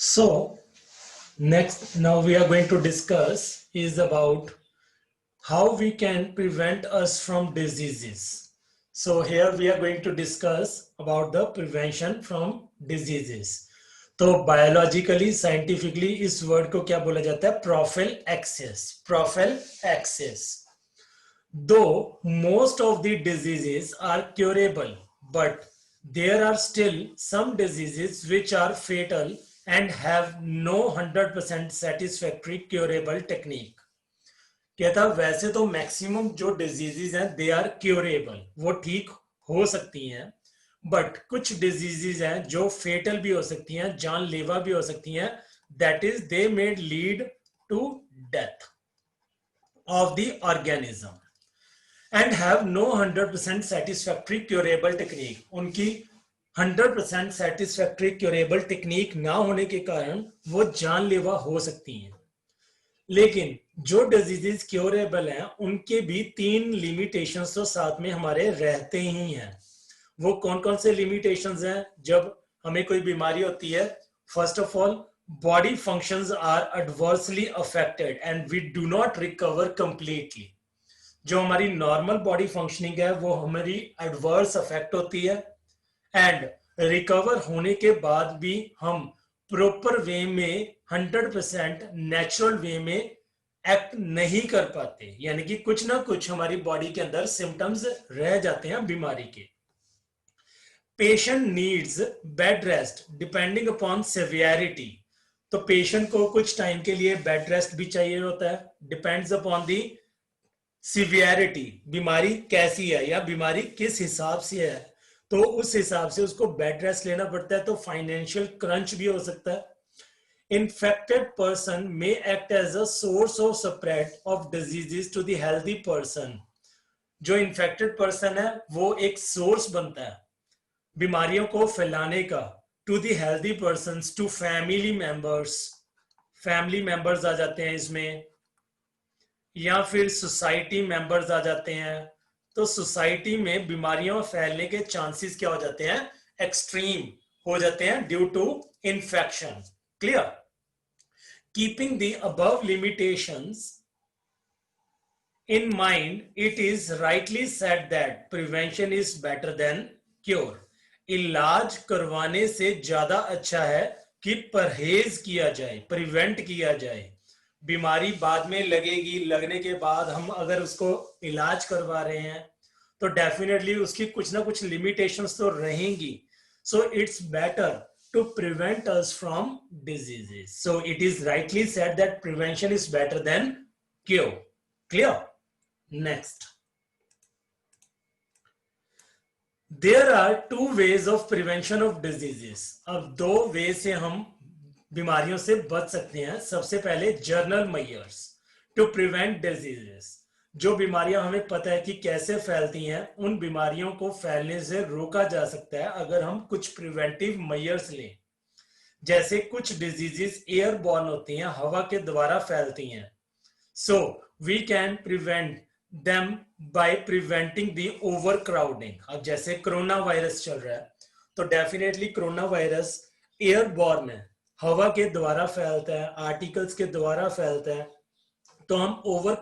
So next, now we are going to discuss is about how we can prevent us from diseases. So here we are going to discuss about the prevention from diseases. तो biologically scientifically इस word को क्या बोला जाता है? Prophylaxis. Though most of the diseases are curable, but there are still some diseases which are fatal and have no 100% satisfactory curable technique. कहता वैसे तो मैक्सिमम जो डिजीजेज हैं दे आर क्योरेबल, वो ठीक हो सकती हैं, बट कुछ डिजीजेज हैं जो फेटल भी हो सकती हैं, जानलेवा भी हो सकती हैं, that is they may lead to death of the organism and have no 100% satisfactory curable technique. उनकी 100% satisfactory curable technique ना होने के कारण वो जानलेवा हो सकती हैं. लेकिन जो डिजीजेस क्योरेबल हैं उनके भी 3 लिमिटेशंस तो साथ में हमारे रहते ही हैं. वो कौन कौन से लिमिटेशंस हैं? जब हमें कोई बीमारी होती है, first of all body functions are adversely affected and we do not recover completely. जो हमारी नॉर्मल बॉडी फंक्शनिंग है वो हमारी एडवर्स अफेक्ट होती है, एंड रिकवर होने के बाद भी हम प्रॉपर वे में 100% नेचुरल वे में एक्ट नहीं कर पाते, यानी कि कुछ ना कुछ हमारी बॉडी के अंदर सिम्टम्स रह जाते हैं बीमारी के. Patient needs bed rest depending upon severity. तो पेशेंट को कुछ टाइम के लिए बेड रेस्ट भी चाहिए होता है, डिपेंड्स अपॉन दी सिवियरिटी, बीमारी कैसी है या बीमारी किस हिसाब से है, तो उस हिसाब से उसको बेड रेस्ट लेना पड़ता है. तो फाइनेंशियल क्रंच भी हो सकता है. Infected person may act as a source of spread of diseases to the healthy person. जो इन्फेक्टेड पर्सन है वो एक सोर्स बनता है बीमारियों को फैलाने का, to the healthy person, to family members आ जाते हैं इसमें, या फिर सोसाइटी मेंबर्स आ जाते हैं. तो सोसाइटी में बीमारियों फैलने के चांसेस क्या हो जाते हैं? एक्सट्रीम हो जाते हैं due to infection. Clear? Keeping the above limitations in mind, it is rightly said that prevention is better than cure. इलाज करवाने से ज्यादा अच्छा है कि परहेज किया जाए, प्रिवेंट किया जाए. बीमारी बाद में लगेगी, लगने के बाद हम अगर उसको इलाज करवा रहे हैं तो डेफिनेटली उसकी कुछ ना कुछ लिमिटेशंस तो रहेंगी. So it's better to prevent us from diseases. So it is rightly said that prevention is better than cure. Clear? Next. There are 2 ways of prevention of diseases. अब 2 वे से हम बीमारियों से बच सकते हैं. सबसे पहले general measures to prevent diseases. जो बीमारियां हमें पता है कि कैसे फैलती हैं, उन बीमारियों को फैलने से रोका जा सकता है अगर हम कुछ प्रिवेंटिव मेजर्स लें. जैसे कुछ डिजीजेस एयरबॉर्न होती हैं, हवा के द्वारा फैलती हैं. So we can prevent them by preventing the overcrowding. अब जैसे कोरोना वायरस चल रहा है, तो डेफिनेटली कोरोना वायरस एयरबॉर्न है, हवा के द्वारा फैलता है, आर्टिकल्स के द्वारा फैलता है. तो हम ओवर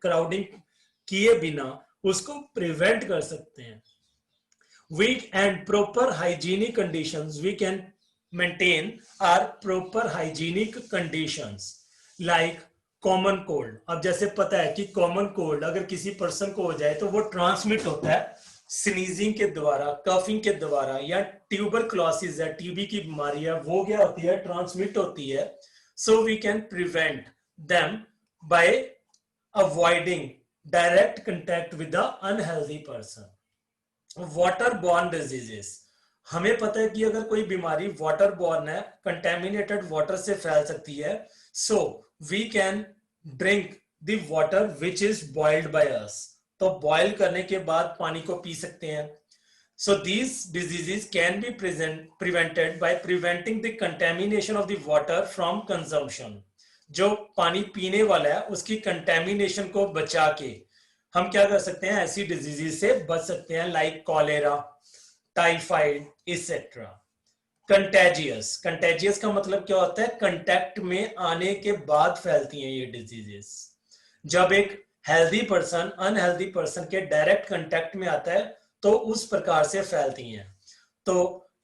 क्राउडिंग किए बिना उसको प्रिवेंट कर सकते हैं. Week and proper hygienic conditions, we can maintain our proper hygienic conditions like common cold. अब जैसे पता है कि कॉमन कोल्ड अगर किसी पर्सन को हो जाए तो वो ट्रांसमिट होता है स्नीजिंग के द्वारा, कफिंग के द्वारा, या ट्यूबरक्लोसिस है, टीबी की बीमारी है, वो क्या होती है? ट्रांसमिट होती है. So we can prevent them by avoiding direct contact with the unhealthy person. Waterborne diseases, हमें पता है कि अगर कोई बीमारी waterborne है, contaminated water से फैल सकती है. So we can drink the water which is boiled by us. तो boil करने के बाद पानी को पी सकते हैं. So these diseases can be prevented by preventing the contamination of the water from consumption. जो पानी पीने वाला है उसकी कंटेमिनेशन को बचा के हम क्या कर सकते हैं? ऐसी डिजीजेस से बच सकते हैं, like cholera, typhoid, etcetera. Contagious, contagious का मतलब क्या होता है, कंटेक्ट में आने के बाद फैलती हैं ये डिजीजेस। जब एक हेल्दी पर्सन अनहेल्दी पर्सन के डायरेक्ट कांटेक्ट में आता है तो उस प्रकार से फैलती हैं। तो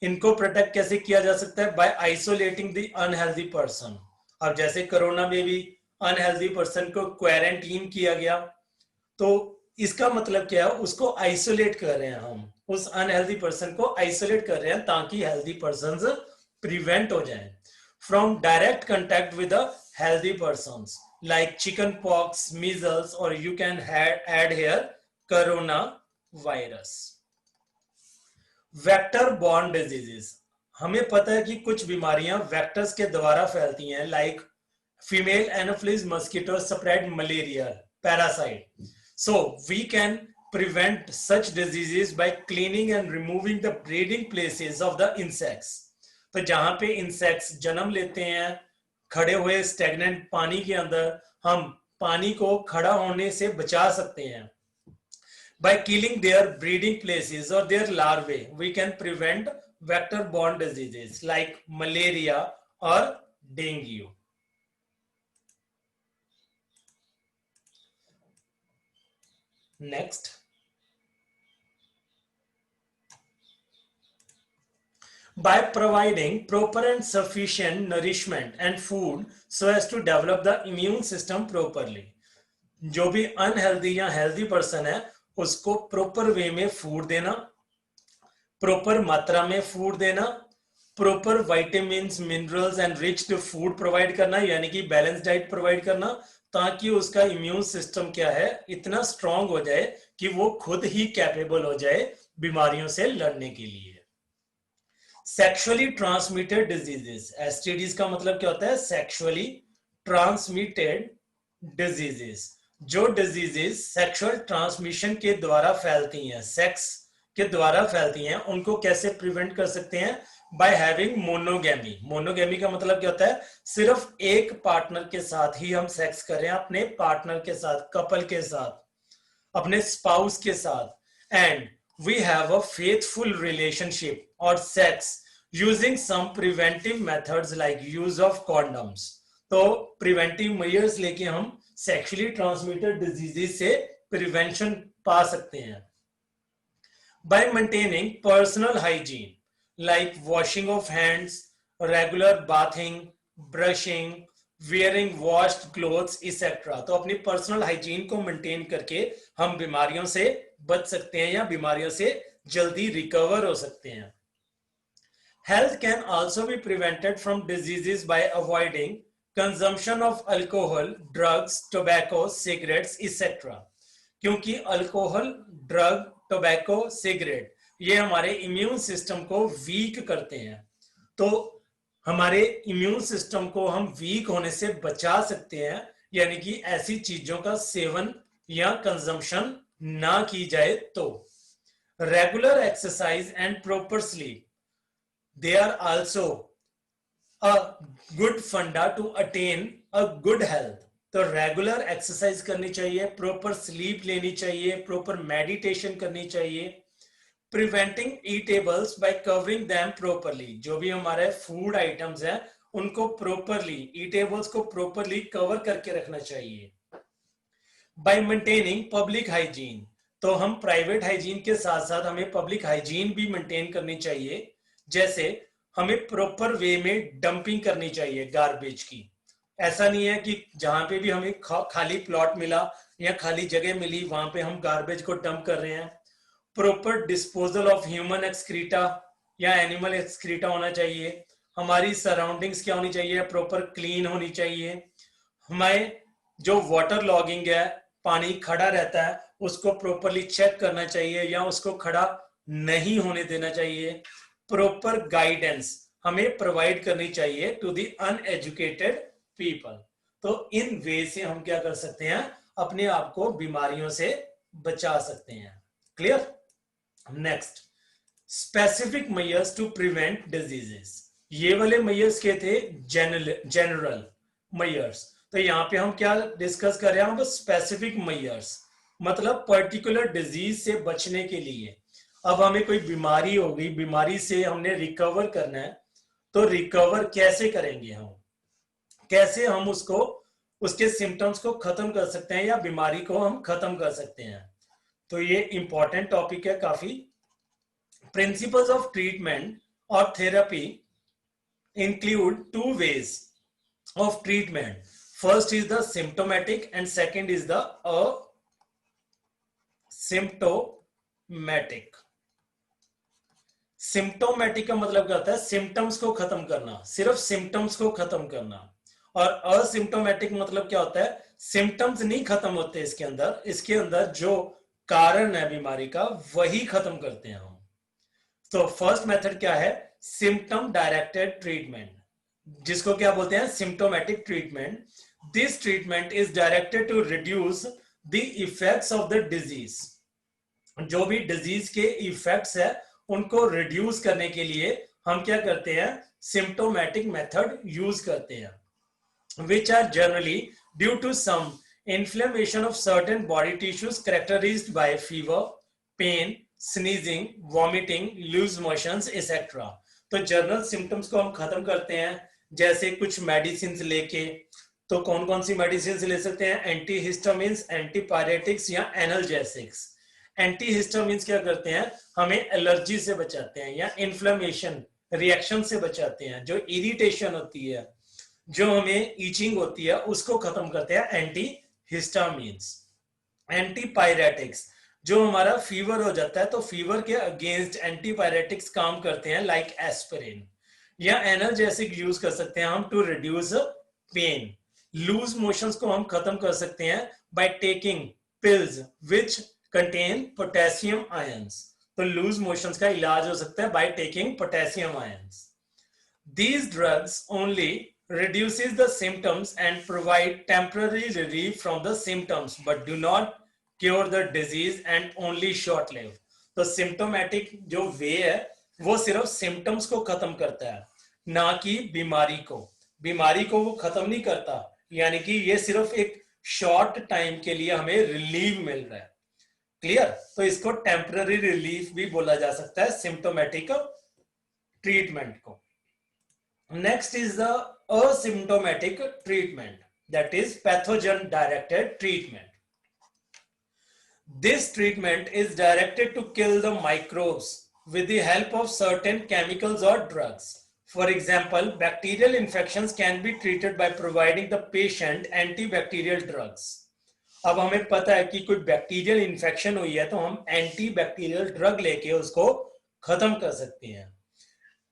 इनको प्रोटेक्ट कैसे किया जा सकता है, by isolating the unhealthy person. अब जैसे कोरोना में भी अनहेल्दी पर्सन को क्वारंटीन किया गया, तो इसका मतलब क्या है, उसको आइसोलेट कर रहे हैं हम, उस अनहेल्दी पर्सन को आइसोलेट कर रहे हैं ताकि हेल्दी पर्सन प्रिवेंट हो जाएं from direct contact with the healthy persons like chicken pox, measles, or you can add here corona virus. Vector borne diseases, हमें पता है कि कुछ बीमारियां वेक्टर्स के द्वारा फैलती हैं, like female anopheles mosquito spread malaria parasite. So we can prevent such diseases by cleaning and removing the breeding places of the insects. तो जहां पे इंसेक्ट्स जन्म लेते हैं खड़े हुए स्टेगनेंट पानी के अंदर, हम पानी को खड़ा होने से बचा सकते हैं। By killing their breeding places or their larvae, we can prevent vector-borne diseases like malaria or dengue. Next, by providing proper and sufficient nourishment and food so as to develop the immune system properly. जो भी unhealthy या healthy person है उसको proper way में food देना, proper मात्रा में food देना, proper vitamins minerals and rich food provide करना, यानी कि बैलेंस डाइट प्रोवाइड करना, ताकि उसका इम्यून सिस्टम क्या है इतना स्ट्रांग हो जाए कि वो खुद ही कैपेबल हो जाए बीमारियों से लड़ने के लिए। सेक्सुअली ट्रांसमिटेड डिजीजेस, एसटीडीज का मतलब क्या होता है, सेक्सुअली ट्रांसमिटेड डिजीजेस। जो डिजीजेस सेक्सुअल ट्रांसमिशन के द्वारा फैलती हैं, सेक्स के द्वारा फैलती हैं, उनको कैसे प्रिवेंट कर सकते हैं, बाय हैविंग मोनोगेमी। मोनोगेमी का मतलब क्या होता है, सिर्फ एक पार्टनर के साथ ही हम सेक्स कर रहे हैं, अपने पार्टनर के साथ, कपल के साथ, अपने स्पाउस के साथ, and we have a faithful relationship और sex using some preventive methods like use of condoms. तो प्रिवेंटिव मेजर्स लेके हम सेक्सुअली ट्रांसमिटेड डिजीजेस से प्रिवेंशन पा सकते हैं। By maintaining personal hygiene like washing of hands, regular bathing, brushing, wearing washed clothes etcetera. तो अपनी पर्सनल हाइजीन को मेंटेन करके हम बीमारियों से बच सकते हैं या बीमारियों से जल्दी रिकवर हो सकते हैं। Health can also be prevented from diseases bye avoiding consumption of alcohol, drugs, tobacco, cigarettes etcetera. क्योंकि अल्कोहल, ड्रग, टोबैको, सिगरेट ये हमारे इम्यून सिस्टम को वीक करते हैं। तो हमारे इम्यून सिस्टम को हम वीक होने से बचा सकते हैं, यानी कि ऐसी चीजों का सेवन या कंजम्पशन ना की जाए। तो regular exercise and proper sleep, they are also a good funda to attain a good health। तो रेगुलर एक्सरसाइज करनी चाहिए, प्रॉपर स्लीप लेनी चाहिए, प्रॉपर मेडिटेशन करनी चाहिए। Preventing eatables bye covering them properly, जो भी हमारे फूड आइटम्स हैं उनको प्रॉपरली, ईटेबल्स को प्रॉपरली कवर करके रखना चाहिए। बाय मेंटेनिंग पब्लिक हाइजीन, तो हम प्राइवेट हाइजीन के साथ साथ हमें पब्लिक हाइजीन भी मेंटेन करनी चाहिए। जैसे हमें प्रॉपर वे में डंपिंग करनी चाहिए गार्बेज की। ऐसा नहीं है कि जहां पे भी हमें खाली प्लॉट मिला या खाली जगह मिली वहां पे हम गार्बेज को डंप कर रहे हैं। Proper disposal of human excreta या एनिमल एक्सक्रीटा होना चाहिए। हमारी सराउंडिंग्स क्या होनी चाहिए, प्रॉपर क्लीन होनी चाहिए। हमें जो वाटर लॉगिंग है, पानी खड़ा रहता है, उसको प्रॉपरली चेक करना चाहिए या उसको खड़ा नहीं होने देना चाहिए। प्रॉपर गाइडेंस हमें प्रोवाइड करनी चाहिए टू द अनएजुकेटेड पीपल। तो इन वे से हम क्या कर सकते हैं, अपने आप को बीमारियों से बचा सकते हैं। Clear? Next, specific measures to prevent diseases. ये वाले मेजर्स के थे जनरल मेजर्स। तो यहाँ पे हम क्या डिस्कस कर रहे हैं, स्पेसिफिक मेजर्स, मतलब पर्टिकुलर डिजीज से बचने के लिए। अब हमें कोई बीमारी हो गई, बीमारी से हमने रिकवर करना है, तो रिकवर कैसे करेंगे हम, कैसे हम उसको उसके सिम्टम्स को खत्म कर सकते हैं या बीमारी को हम खत्म कर सकते हैं। तो ये इंपॉर्टेंट टॉपिक है काफी। प्रिंसिपल्स ऑफ ट्रीटमेंट और therapy include two ways of treatment. First is the symptomatic and second is the asymptomatic. Symptomatic का मतलब क्या होता है, सिम्टम्स को खत्म करना, सिर्फ सिम्टम्स को खत्म करना। और असिम्टोमेटिक मतलब क्या होता है, सिम्टम्स नहीं खत्म होते इसके अंदर जो कारण है बीमारी का वही खत्म करते हैं हम। तो फर्स्ट मेथड क्या है, सिम्टम डायरेक्टेड ट्रीटमेंट, जिसको क्या बोलते हैं, symptomatic treatment. This treatment is directed to reduce the effects of the disease. जो भी डिजीज के इफेक्ट्स है उनको रिड्यूस करने के लिए हम क्या करते हैं, सिम्टोमेटिक मेथड यूज करते हैं, which are generally due to some inflammation of certain body tissues characterized by fever, pain, sneezing, vomiting, loose motions, etc. तो जनरल सिम्टम्स को हम खत्म करते हैं, जैसे कुछ मेडिसिन लेके। तो कौन कौन सी मेडिसिन ले सकते हैं, एंटीहिस्टामिन्स, एंटीपायरेटिक्स या एनाल्जेसिक्स। एंटीहिस्टामिन्स क्या करते हैं, हमें एलर्जी से बचाते हैं या इन्फ्लेमेशन रिएक्शन से बचाते हैं, जो इरिटेशन होती है, जो हमें ईचिंग होती है, उसको खत्म करते हैं एंटी हिस्टामिन्स। एंटीपायरेटिक्स, जो हमारा फीवर हो जाता है तो फीवर के अगेंस्ट एंटीपायरेटिक्स काम करते हैं, लाइक एस्पिरिन। या एनाल्जेसिक यूज कर सकते हैं हम to reduce pain. Loose motions को हम खत्म कर सकते हैं by taking pills which contain potassium ions. तो लूज मोशंस का इलाज हो सकता है by taking potassium ions. These drugs only reduces the symptoms and provide temporary relief from the symptoms but do not cure the disease and only short lived. तो symptomatic जो वे है वो सिर्फ symptoms को खत्म करता है, ना कि बीमारी को। बीमारी को वो खत्म नहीं करता, यानी कि ये सिर्फ एक शॉर्ट टाइम के लिए हमें रिलीफ मिल रहा है। क्लियर? तो इसको टेम्पररी रिलीफ भी बोला जा सकता है सिम्टोमेटिक ट्रीटमेंट को। Next is the asymptomatic treatment, that is pathogen directed treatment. This treatment is directed to kill the microbes with the help of certain chemicals or drugs. For example, bacterial infections can be treated by providing the patient antibacterial drugs. अब हमें पता है कि कोई bacterial infection हुई है तो हम एंटीबैक्टीरियल ड्रग लेके उसको खत्म कर सकते हैं।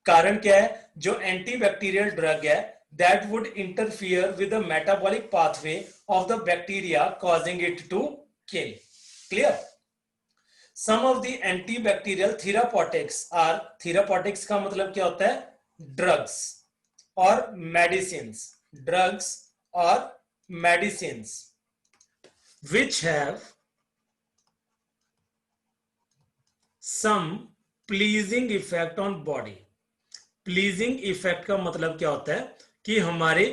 कारण क्या है, जो एंटीबैक्टीरियल ड्रग है that would interfere with the metabolic pathway of the bacteria causing it to kill. Clear? Some of the antibacterial therapeutics are, therapeutics का मतलब क्या होता है, drugs or medicines, drugs or medicines which have some pleasing effect on body. Pleasing effect का मतलब क्या होता है कि हमारे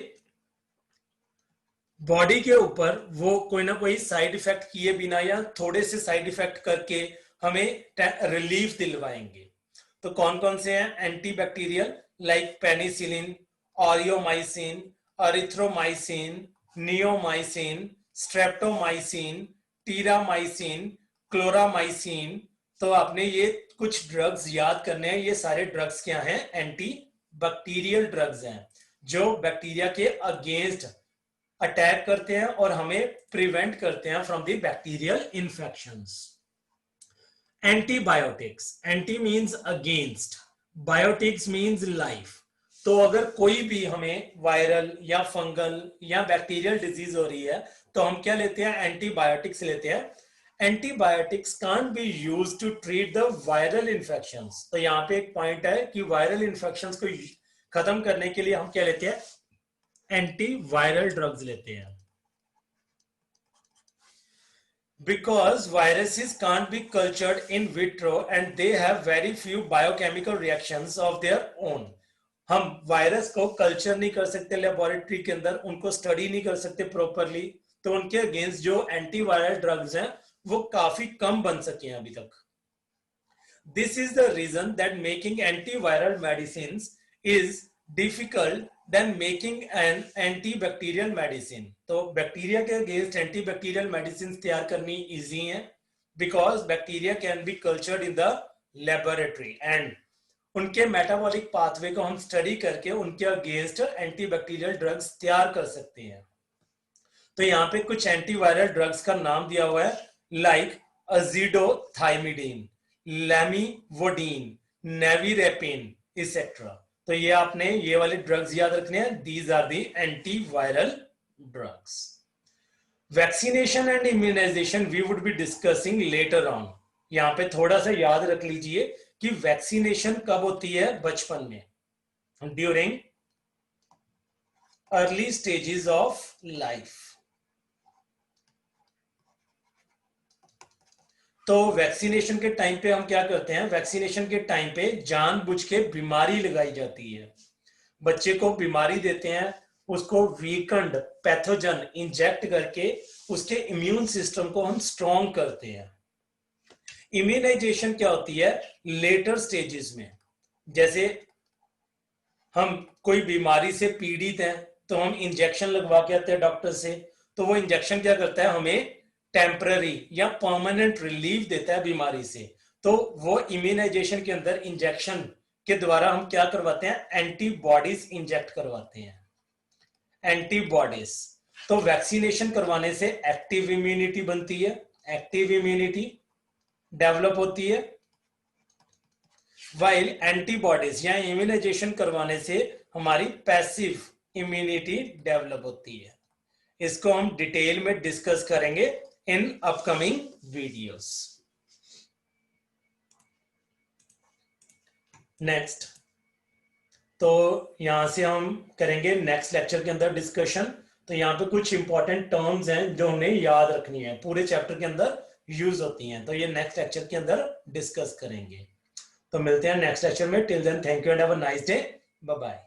बॉडी के ऊपर वो कोई ना कोई साइड इफेक्ट किए बिना या थोड़े से साइड इफेक्ट करके हमें रिलीफ दिलवाएंगे। तो कौन कौन से हैं, antibacterial like penicillin, aureomycin, erythromycin, neomycin, streptomycin, terramycin, chloramycin. तो आपने ये कुछ ड्रग्स याद करने हैं। ये सारे ड्रग्स क्या हैं, एंटी बैक्टीरियल ड्रग्स हैं, जो बैक्टीरिया के अगेंस्ट अटैक करते हैं और हमें प्रिवेंट करते हैं from the bacterial infections. Antibiotics, anti means against, biotics means life. तो अगर कोई भी हमें वायरल या फंगल या बैक्टीरियल डिजीज हो रही है तो हम क्या लेते हैं, एंटीबायोटिक्स लेते हैं। Antibiotics can't be used to treat the viral infections. तो यहाँ पे एक पॉइंट है कि वायरल इन्फेक्शंस को खत्म करने के लिए हम क्या लेते हैं, एंटीवायरल ड्रग्स लेते हैं। Because viruses can't be cultured in vitro and they have very few biochemical reactions of their own. हम वायरस को कल्चर नहीं कर सकते लेबोरेटरी के अंदर, उनको स्टडी नहीं कर सकते प्रॉपरली, तो उनके अगेंस्ट जो एंटीवायरल ड्रग्स हैं वो काफी कम बन सके हैं अभी तक। This is the reason that making antiviral medicines is difficult than making an antibacterial medicine. तो बैक्टीरिया के अगेंस्ट एंटीबैक्टीरियल मेडिसिन तैयार करनी इजी है, because bacteria can be cultured in the laboratory and उनके मेटाबॉलिक पाथवे को हम study करके उनके अगेंस्ट एंटीबैक्टीरियल ड्रग्स तैयार कर सकते हैं। तो यहाँ पे कुछ एंटीवायरल ड्रग्स का नाम दिया हुआ है, लाइक अजीडोथाइमिडीन, लैमिवोडीन, नेविरेपिन एक्सेट्रा। तो ये आपने ये वाले ड्रग्स याद रखने हैं, these are the antiviral drugs. Vaccination and immunization we would be discussing later on. यहाँ पे थोड़ा सा याद रख लीजिए कि वैक्सीनेशन कब होती है, बचपन में, during early stages of life. तो वैक्सीनेशन के टाइम पे हम क्या करते हैं, वैक्सीनेशन के टाइम पे जानबूझ के बीमारी लगाई जाती है, बच्चे को बीमारी देते हैं, उसको वीकेंड पैथोजन इंजेक्ट करके उसके इम्यून सिस्टम को हम स्ट्रॉन्ग करते हैं। इम्यूनाइजेशन क्या होती है, लेटर स्टेजेस में, जैसे हम कोई बीमारी से पीड़ित हैं तो हम इंजेक्शन लगवा के आते हैं डॉक्टर से, तो वो इंजेक्शन क्या करता है, हमें टेम्पररी या परमानेंट रिलीफ देता है बीमारी से। तो वो इम्यूनाइजेशन के अंदर इंजेक्शन के द्वारा हम क्या करवाते हैं, एंटीबॉडीज इंजेक्ट करवाते हैं, एंटीबॉडीज। तो वैक्सीनेशन करवाने से एक्टिव इम्यूनिटी बनती है, एक्टिव इम्यूनिटी डेवलप होती है, वाइल एंटीबॉडीज या इम्यूनाइजेशन करवाने से हमारी पैसिव इम्यूनिटी डेवलप होती है। इसको हम डिटेल में डिस्कस करेंगे इन अपकमिंग वीडियोस। नेक्स्ट, तो यहां से हम करेंगे नेक्स्ट लेक्चर के अंदर डिस्कशन। तो यहाँ पे कुछ इंपॉर्टेंट टर्म्स हैं जो हमें याद रखनी है, पूरे चैप्टर के अंदर यूज होती हैं, तो ये नेक्स्ट लेक्चर के अंदर डिस्कस करेंगे। तो मिलते हैं नेक्स्ट लेक्चर में। Till then thank you and have a nice day, bye bye.